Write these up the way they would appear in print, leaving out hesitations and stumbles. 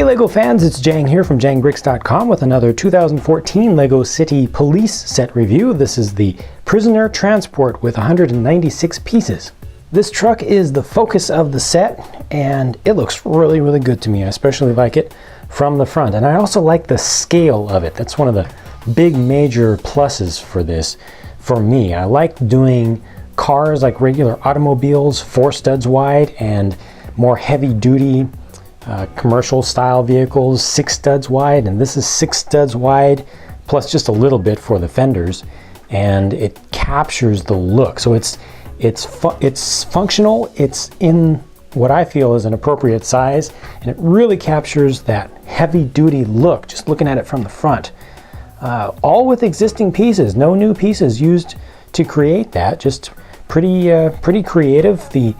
Hey LEGO fans, it's Jang here from jangbricks.com with another 2014 LEGO City Police set review. This is the Prisoner Transport with 196 pieces. This truck is the focus of the set and it looks really good to me. I especially like it from the front, and I also like the scale of it. That's one of the big major pluses for this for me. I like doing cars like regular automobiles, 4 studs wide, and more heavy duty commercial style vehicles 6 studs wide, and this is 6 studs wide plus just a little bit for the fenders, and it captures the look. So it's functional, it's in what I feel is an appropriate size, and it really captures that heavy duty look just looking at it from the front. All with existing pieces, no new pieces used to create that. Just pretty creative. The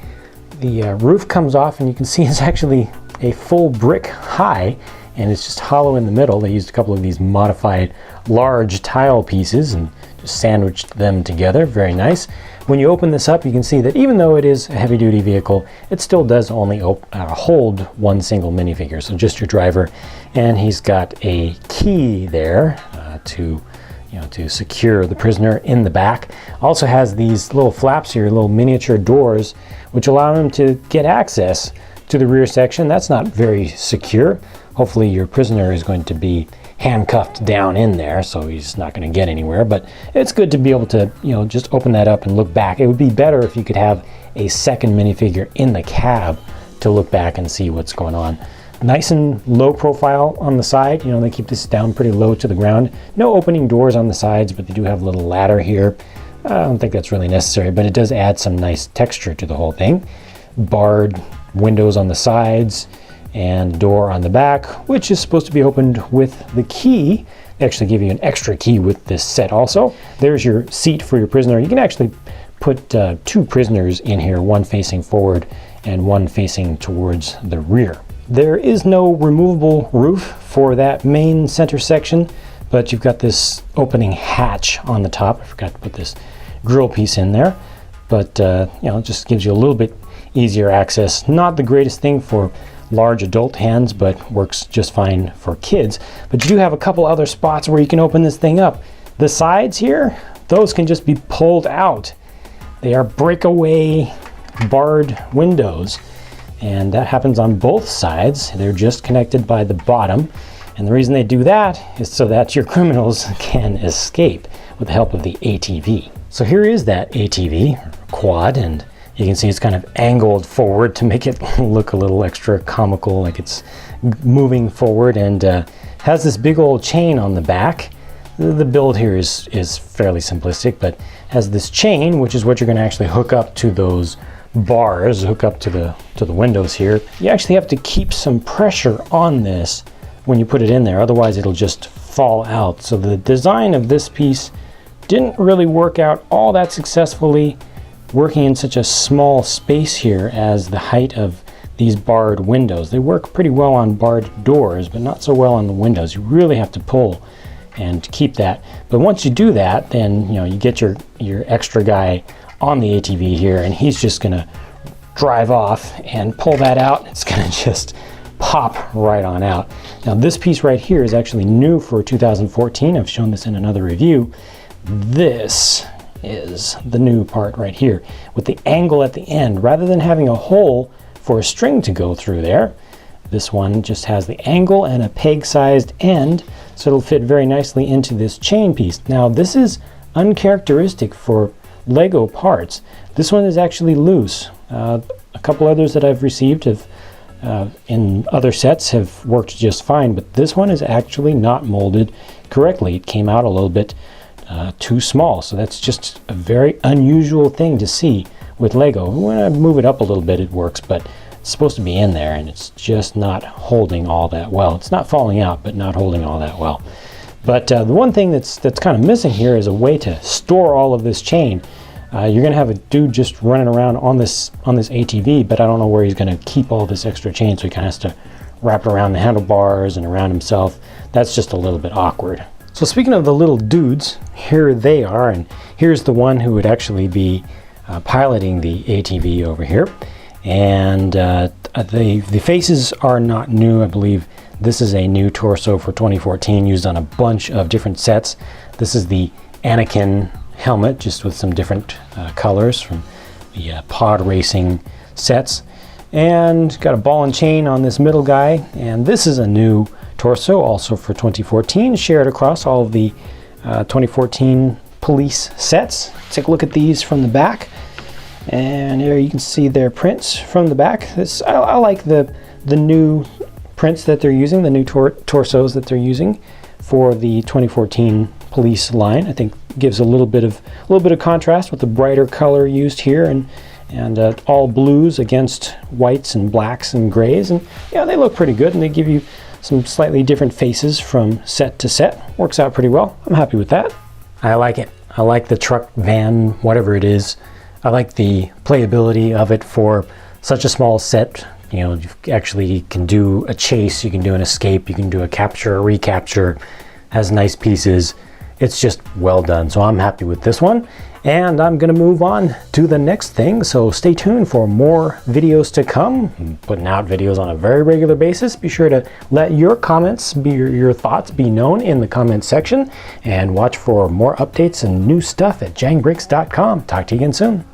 roof comes off and you can see it's actually a full brick high, and it's just hollow in the middle. They used a couple of these modified large tile pieces and just sandwiched them together. Very nice. When you open this up, you can see that even though it is a heavy duty vehicle, it still does only hold one single minifigure, so just your driver, and he's got a key there to secure the prisoner in the back. Also has these little flaps here, little miniature doors, which allow him to get access to the rear section. That's not very secure. Hopefully your prisoner is going to be handcuffed down in there, so he's not going to get anywhere, but it's good to be able to just open that up and look back. It would be better if you could have a second minifigure in the cab to look back and see what's going on. Nice and low profile on the side. They keep this down pretty low to the ground. No opening doors on the sides, but they do have a little ladder here. I don't think that's really necessary, but it does add some nice texture to the whole thing. Barred windows on the sides and door on the back, which is supposed to be opened with the key. They actually give you an extra key with this set also. There's your seat for your prisoner. You can actually put 2 prisoners in here, one facing forward and one facing towards the rear. There is no removable roof for that main center section, but you've got this opening hatch on the top. I forgot to put this grill piece in there, but it just gives you a little bit easier access. Not the greatest thing for large adult hands, but works just fine for kids. But you do have a couple other spots where you can open this thing up. The sides here, those can just be pulled out. They are breakaway barred windows, and that happens on both sides. They're just connected by the bottom, and the reason they do that is so that your criminals can escape with the help of the ATV. So here is that ATV quad, and you can see it's kind of angled forward to make it look a little extra comical, like it's moving forward, and has this big old chain on the back. The build here is fairly simplistic, but has this chain, which is what you're going to actually hook up to those bars, hook up to the windows here. You actually have to keep some pressure on this when you put it in there, otherwise it'll just fall out. So the design of this piece didn't really work out all that successfully, working in such a small space here as the height of these barred windows. They work pretty well on barred doors, but not so well on the windows. You really have to pull and keep that. But once you do that, then you get your extra guy on the ATV here, and he's just gonna drive off and pull that out. It's gonna just pop right on out. Now this piece right here is actually new for 2014. I've shown this in another review. This is the new part right here with the angle at the end. Rather than having a hole for a string to go through there, this one just has the angle and a peg-sized end, so it'll fit very nicely into this chain piece. Now this is uncharacteristic for LEGO parts. This one is actually loose. A couple others that I've received have in other sets have worked just fine, but this one is actually not molded correctly. It came out a little bit too small, so that's just a very unusual thing to see with LEGO. When I move it up a little bit, it works, but it's supposed to be in there and it's just not holding all that well. It's not falling out, but not holding all that well. But the one thing that's kind of missing here is a way to store all of this chain. You're gonna have a dude just running around on this ATV, but I don't know where he's gonna keep all this extra chain, so he kind of has to wrap it around the handlebars and around himself. That's just a little bit awkward. So speaking of the little dudes, here they are, and here's the one who would actually be piloting the ATV over here. And the faces are not new. I believe This is a new torso for 2014, used on a bunch of different sets. This is the Anakin helmet, just with some different colors from the pod racing sets. And got a ball and chain on this middle guy. And this is a new torso, also for 2014, shared across all of the 2014 police sets. Take a look at these from the back. And here you can see their prints from the back. I like the new prints that they're using, the new torsos that they're using for the 2014 police line. I think gives a little bit of contrast with the brighter color used here, and all blues against whites and blacks and grays, and yeah, they look pretty good, and they give you some slightly different faces from set to set. Works out pretty well. I'm happy with that. I like it. I like the truck, van, whatever it is. I like the playability of it for such a small set. You know, you actually can do a chase, you can do an escape, you can do a capture, a recapture. Has nice pieces. It's just well done. So I'm happy with this one. And I'm gonna move on to the next thing. So stay tuned for more videos to come. I'm putting out videos on a very regular basis. Be sure to let your comments, your thoughts be known in the comments section. And watch for more updates and new stuff at jangbricks.com. Talk to you again soon.